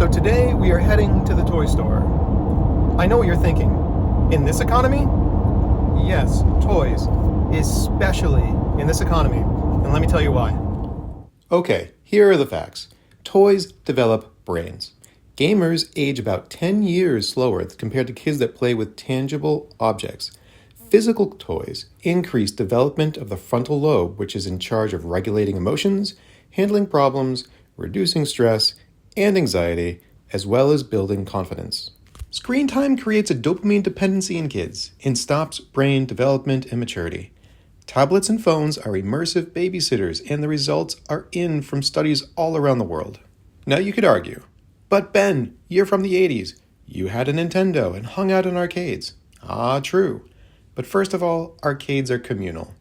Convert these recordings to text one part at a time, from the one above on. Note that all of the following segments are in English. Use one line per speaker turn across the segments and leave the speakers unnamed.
So today we are heading to the toy store. I know what you're thinking. In this economy? Yes, toys. Especially in this economy. And let me tell you why. Okay, here are the facts. Toys develop brains. Gamers age about 10 years slower compared to kids that play with tangible objects. Physical toys increase development of the frontal lobe, which is in charge of regulating emotions, handling problems, reducing stress and anxiety, as well as building confidence. Screen time creates a dopamine dependency in kids and stops brain development and maturity. Tablets and phones are immersive babysitters, and the results are in from studies all around the world. Now you could argue, but Ben, you're from the 80s. You had a Nintendo and hung out in arcades. Ah, true. But first of all, arcades are communal.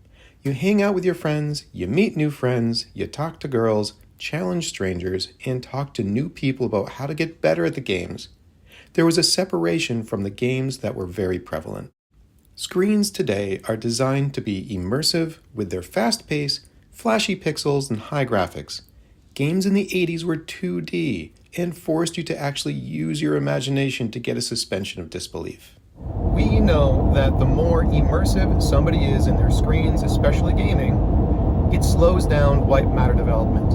You hang out with your friends, you meet new friends, you talk to girls, challenge strangers, and talk to new people about how to get better at the games. There was a separation from the games that were very prevalent. Screens today are designed to be immersive with their fast pace, flashy pixels, and high graphics. Games in the 80s were 2D and forced you to actually use your imagination to get a suspension of disbelief. We know that the more immersive somebody is in their screens, especially gaming, it slows down white matter development.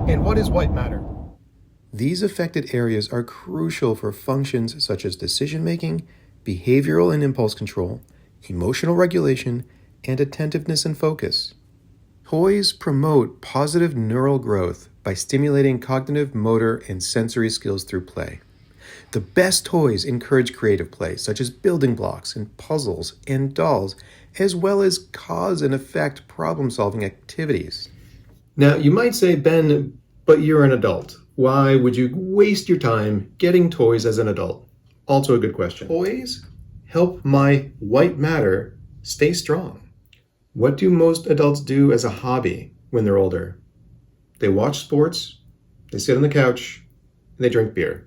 And what is white matter? These affected areas are crucial for functions such as decision-making, behavioral and impulse control, emotional regulation, and attentiveness and focus. Toys promote positive neural growth by stimulating cognitive, motor, and sensory skills through play. The best toys encourage creative play, such as building blocks and puzzles and dolls, as well as cause and effect problem-solving activities. Now, you might say, Ben, but you're an adult. Why would you waste your time getting toys as an adult? Also a good question. Toys help my white matter stay strong. What do most adults do as a hobby when they're older? They watch sports, they sit on the couch, and they drink beer.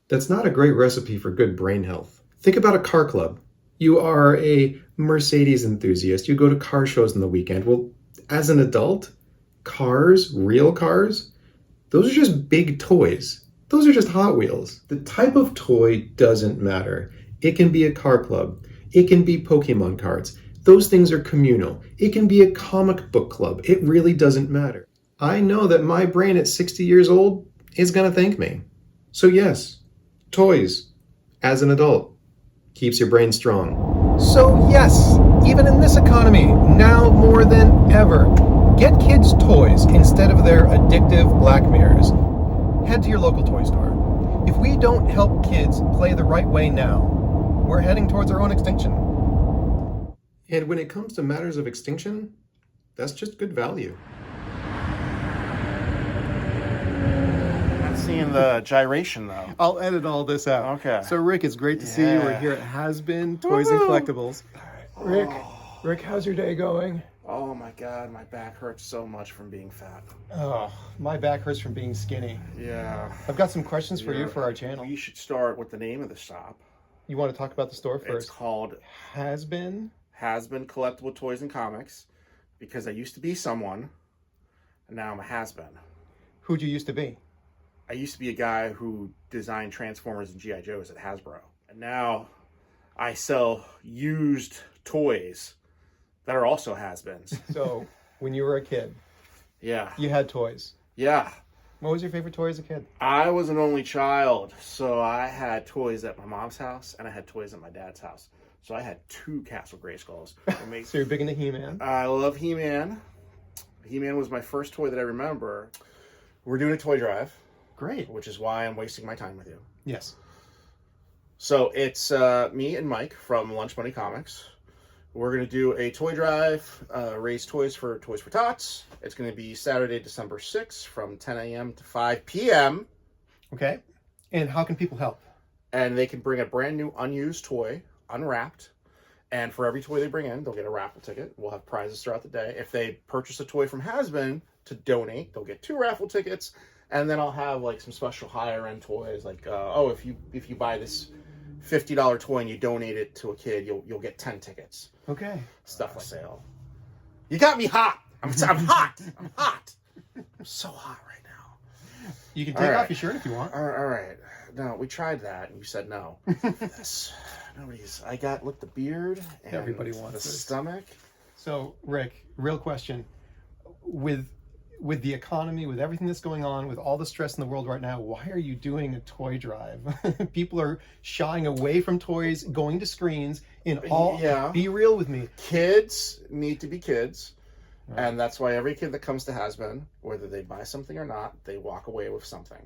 That's not a great recipe for good brain health. Think about a car club. You are a Mercedes enthusiast. You go to car shows on the weekend. Well, as an adult, cars, real cars, those are just big toys. Those are just Hot Wheels. The type of toy doesn't matter. It can be a car club. It can be Pokemon cards. Those things are communal. It can be a comic book club. It really doesn't matter. I know that my brain at 60 years old is going to thank me. So yes, toys, as an adult, keeps your brain strong. So yes, even in this economy, now more than ever, get kids toys instead of their addictive black mirrors. Head to your local toy store. If we don't help kids play the right way now, we're heading towards our own extinction. And when it comes to matters of extinction, that's just good value.
Seeing the gyration though.
I'll edit all this out.
Okay.
So Rick, it's great to see you. We're here at Has Been Toys and Collectibles. Rick, how's your day going?
Oh my God, my back hurts so much from being fat.
Oh, my back hurts from being skinny.
Yeah.
I've got some questions for you for our channel.
We should start with the name of the shop.
You want to talk about the store first?
It's called
Has Been
Collectible Toys and Comics, because I used to be someone, and now I'm a has-been.
Who'd you used to be?
I used to be a guy who designed Transformers and G.I. Joes at Hasbro. And now I sell used toys that are also has-beens.
So, when you were a kid,
yeah,
you had toys.
Yeah.
What was your favorite toy as a kid?
I was an only child, so I had toys at my mom's house and I had toys at my dad's house. So I had 2 Castle Grayskulls.
So you're big into He-Man?
I love He-Man. He-Man was my first toy that I remember. We're doing a toy drive.
Great.
Which is why I'm wasting my time with you.
Yes.
So it's me and Mike from Lunch Money Comics. We're going to do a toy drive, raise toys for TOTS. It's going to be Saturday, December 6th from 10 a.m. to 5 p.m.
Okay. And how can people help?
And they can bring a brand new unused toy, unwrapped. And for every toy they bring in, they'll get a raffle ticket. We'll have prizes throughout the day. If they purchase a toy from Has-Been to donate, they'll get 2 raffle tickets. And then I'll have like some special higher end toys, like if you buy this $50 toy and you donate it to a kid, you'll get 10 tickets.
Okay.
Stuff like that. You got me hot. I'm hot. I'm hot. I'm so hot right now.
You can
All
take
right.
off your shirt if you want.
All right. No, we tried that, and you said no. Yes. Nobody's. Look, the beard. And
Everybody wants
the
this.
stomach.
So, Rick, real question. With the economy, with everything that's going on, with all the stress in the world right now, why are you doing a toy drive? People are shying away from toys, going to screens. Be real with me.
Kids need to be kids.
Right.
And that's why every kid that comes to Has-Been, whether they buy something or not, they walk away with something.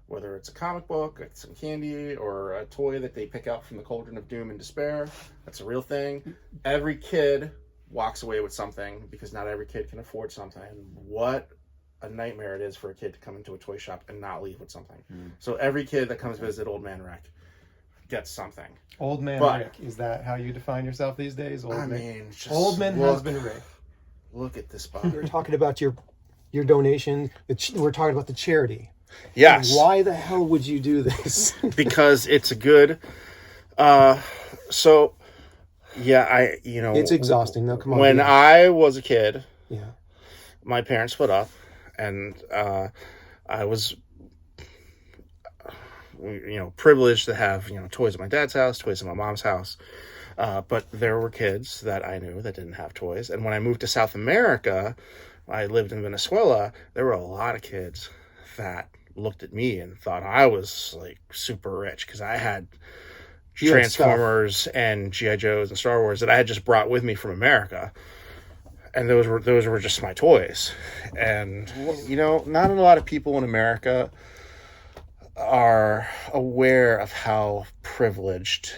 Whether it's a comic book, like some candy, or a toy that they pick out from the cauldron of doom and despair. That's a real thing. Every kid walks away with something because not every kid can afford something. What a nightmare it is for a kid to come into a toy shop and not leave with something. So every kid that comes visit Old Man Rick gets something.
Old Man Rick, is that how you define yourself these days? Old Man Has-Been Rick.
Look at this box.
We're talking about your donation. We're talking about the charity.
Yes.
Why the hell would you do this?
Because it's a good.
It's exhausting. No, come on.
When I was a kid,
yeah,
my parents split up, and I was, privileged to have toys at my dad's house, toys at my mom's house. But there were kids that I knew that didn't have toys. And when I moved to South America, I lived in Venezuela, there were a lot of kids that looked at me and thought I was like super rich because I had Transformers and G.I. Joes and Star Wars that I had just brought with me from America. And those were just my toys. And, not a lot of people in America are aware of how privileged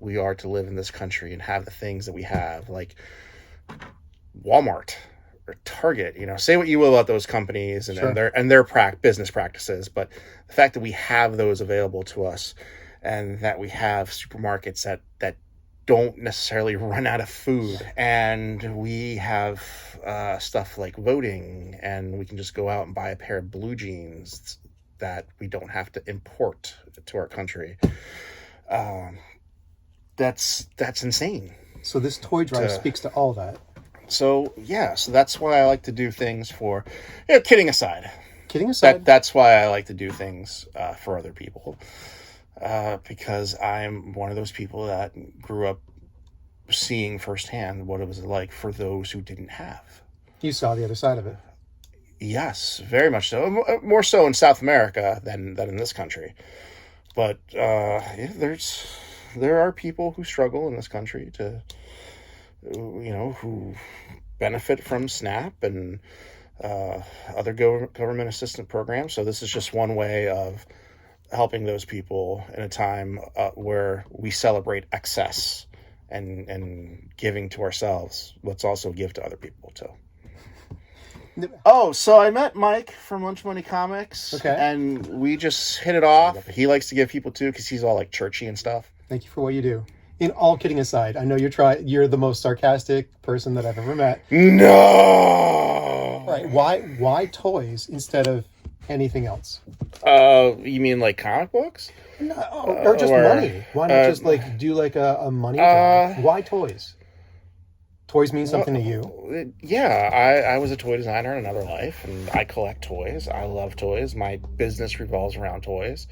we are to live in this country and have the things that we have, like Walmart or Target. Say what you will about those companies and their business practices, but the fact that we have those available to us and that we have supermarkets that don't necessarily run out of food, and we have stuff like voting, and we can just go out and buy a pair of blue jeans that we don't have to import to our country. That's insane.
So this toy drive speaks to all that.
So that's why I like to do things for, kidding aside.
Kidding aside.
That's why I like to do things for other people. Because I'm one of those people that grew up seeing firsthand what it was like for those who didn't have.
You saw the other side of it.
Yes, very much so. More so in South America than in this country. But there are people who struggle in this country who benefit from SNAP and other government assistance programs. So this is just one way of helping those people in a time where we celebrate excess and giving to ourselves. Let's also give to other people too. Oh, so I met Mike from Lunch Money Comics.
Okay.
And we just hit it off. He likes to give people too because he's all like churchy and stuff.
Thank you for what you do. In all kidding aside, I know you're the most sarcastic person that I've ever met.
No.
Right. Why toys instead of anything else?
You mean like comic books?
No, or just money. Why not just do a money drive? Why toys? Toys mean something to you?
Yeah, I was a toy designer in another life, and I collect toys. I love toys. My business revolves around toys.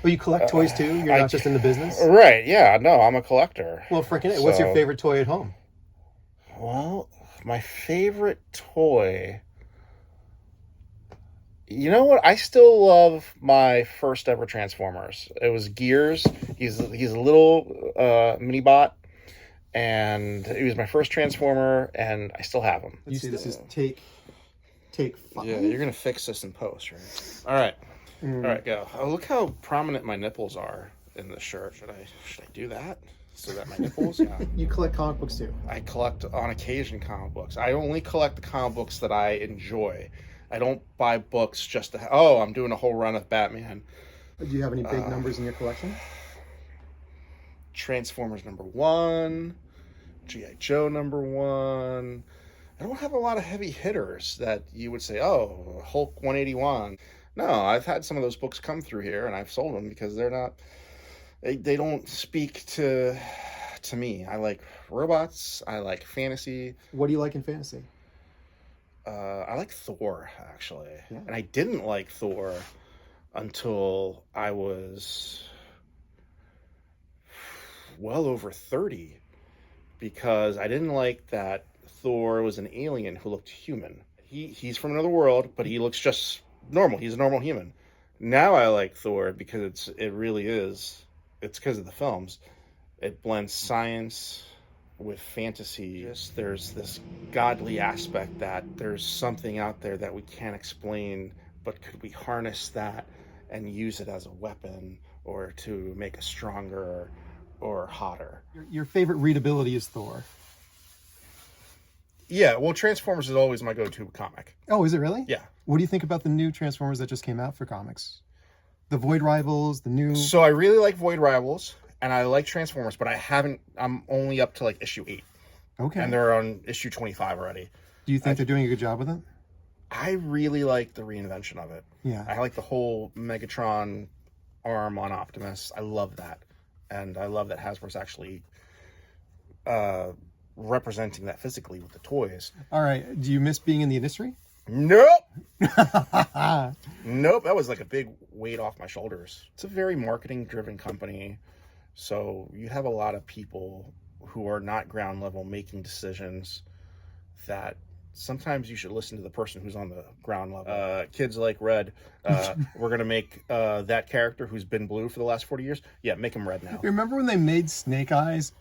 Well, you collect toys too? You're not just in the business?
Right, yeah. No, I'm a collector.
Well, freaking what's your favorite toy at home?
Well, my favorite toy... You know what? I still love my first ever Transformers. It was Gears. He's a little mini bot. And he was my first Transformer, and I still have him.
You see, this is take 5.
Yeah, you're gonna fix this in post, right? All right, all right, go. Oh, look how prominent my nipples are in this shirt. Should I do that so that my nipples? Yeah.
You collect comic books too?
I collect on occasion comic books. I only collect the comic books that I enjoy. I don't buy books just to. I'm doing a whole run of Batman.
Do you have any big numbers in your collection?
Transformers #1, G.I. Joe #1. I don't have a lot of heavy hitters that you would say, Hulk 181. No, I've had some of those books come through here, and I've sold them because they're not. They don't speak to me. I like robots. I like fantasy.
What do you like in fantasy?
I like Thor, actually.
Yeah.
And I didn't like Thor until I was well over 30, because I didn't like that Thor was an alien who looked human. He's from another world, but he looks just normal. He's a normal human. Now I like Thor because it really is. It's because of the films. It blends science with fantasy. There's this godly aspect that there's something out there that we can't explain, but could we harness that and use it as a weapon or to make us stronger or hotter?
Your favorite readability is Thor.
Yeah, well, Transformers is always my go-to comic.
Oh, is it really?
Yeah.
What do you think about the new Transformers that just came out for comics? The Void Rivals, the new...
So I really like Void Rivals, and I like Transformers, but I'm only up to like issue 8.
Okay.
And they're on issue 25 already.
Do you think they're doing a good job with it?
I really like the reinvention of it.
Yeah.
I like the whole Megatron arm on Optimus. I love that. And I love that Hasbro's actually representing that physically with the toys.
All right. Do you miss being in the industry?
Nope. Nope. That was like a big weight off my shoulders. It's a very marketing driven company. So you have a lot of people who are not ground level making decisions that sometimes you should listen to the person who's on the ground level. Kids like Red, we're going to make that character who's been blue for the last 40 years. Yeah, make him red now.
You remember when they made Snake Eyes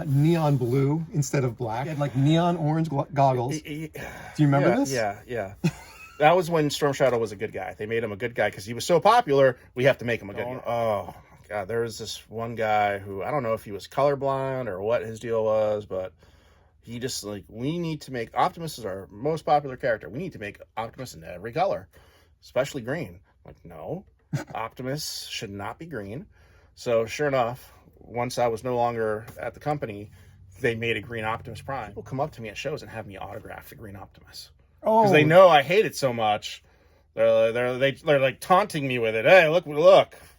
neon blue instead of black? He had like neon orange goggles. Do you remember this?
Yeah. That was when Storm Shadow was a good guy. They made him a good guy because he was so popular, we have to make him a good guy. Oh, God, there was this one guy who, I don't know if he was colorblind or what his deal was, but he just like, we need to make Optimus is our most popular character. We need to make Optimus in every color, especially green. I'm like, no, Optimus should not be green. So sure enough, once I was no longer at the company, they made a green Optimus Prime. People come up to me at shows and have me autograph the green Optimus. Because they know I hate it so much. They're like taunting me with it. Hey, look,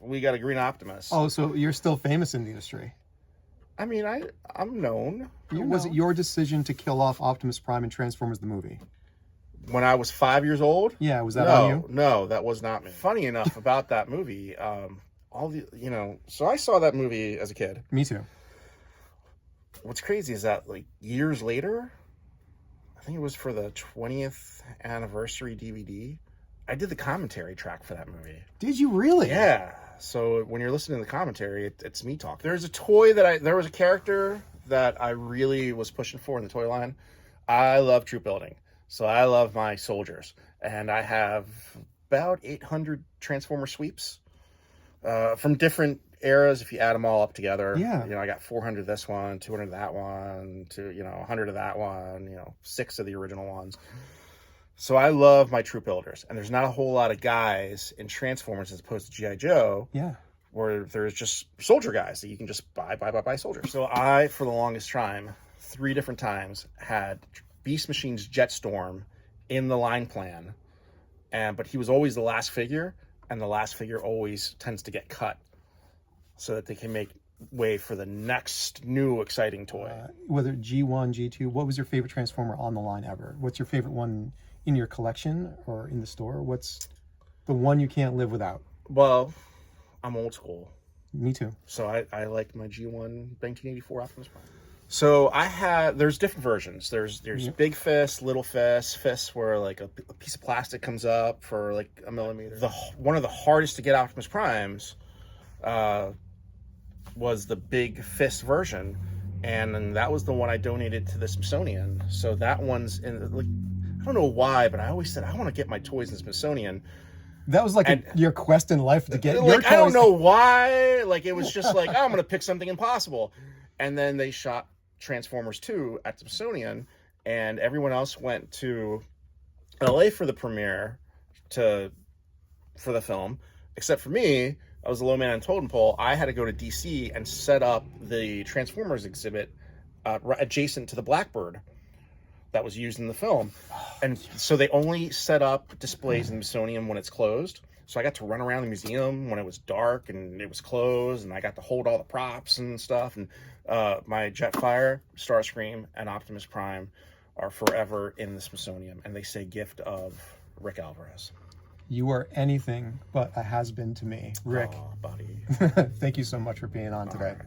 we got a green Optimus.
Oh, so you're still famous in the industry.
I mean, I'm known.
Was it your decision to kill off Optimus Prime in Transformers the movie?
When I was 5 years old?
Yeah, was that on you?
No, that was not me. Funny enough about that movie, so I saw that movie as a kid.
Me too.
What's crazy is that like years later, I think it was for the 20th anniversary DVD, I did the commentary track for that movie.
Did you really?
Yeah. So when you're listening to the commentary, it's me talking. There's a toy there was a character that I really was pushing for in the toy line. I love troop building. So I love my soldiers. And I have about 800 Transformer sweeps from different eras if you add them all up together.
Yeah.
I got 400 of this one, 200 of that one, 100 of that one, 6 of the original ones. So I love my troop builders, and there's not a whole lot of guys in Transformers as opposed to G.I. Joe.
Yeah.
Where there's just soldier guys that you can just buy soldiers. So I, for the longest time, 3 different times, had Beast Machine's Jetstorm in the line plan, but he was always the last figure, and the last figure always tends to get cut so that they can make way for the next new exciting toy.
Whether G1, G2, what was your favorite Transformer on the line ever? What's your favorite one in your collection or in the store? What's the one you can't live without?
Well, I'm old school.
Me too.
So I liked my G1 1984 Optimus Prime. So there's different versions. There's big fist, little fists where like a piece of plastic comes up for like a millimeter. One of the hardest to get Optimus Primes was the big fist version, and that was the one I donated to the Smithsonian. So that one's in like, I don't know why, but I always said I want to get my toys in the Smithsonian.
That was like your quest in life to get your toys.
I don't know why. Like it was just like, I'm going to pick something impossible. And then they shot Transformers 2 at the Smithsonian, and everyone else went to LA for the premiere for the film, except for me. I was the low man on totem pole. I had to go to DC and set up the Transformers exhibit adjacent to the Blackbird that was used in the film. And so they only set up displays in the Smithsonian when it's closed. So I got to run around the museum when it was dark and it was closed, and I got to hold all the props and stuff. And my Jetfire, Starscream, and Optimus Prime are forever in the Smithsonian, and they say gift of Rick Alvarez.
You are anything but a has-been to me, Rick.
Oh, buddy.
Thank you so much for being on today.
All right.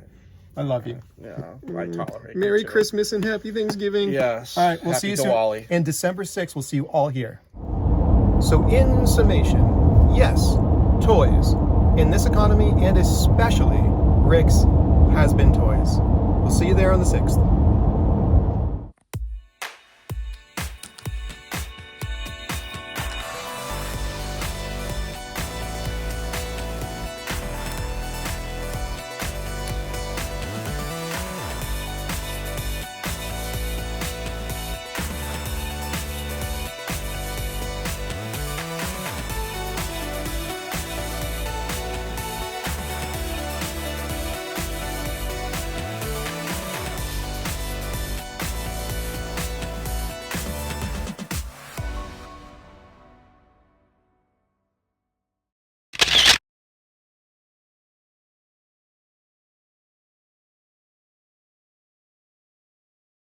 I love you.
Yeah, I tolerate
Merry
you too.
Christmas and Happy Thanksgiving.
Yes.
All right, we'll see
Happy
you soon.
Diwali.
And December 6th, we'll see you all here. So in summation, yes, toys. In this economy, and especially Rick's has-been toys. We'll see you there on the 6th.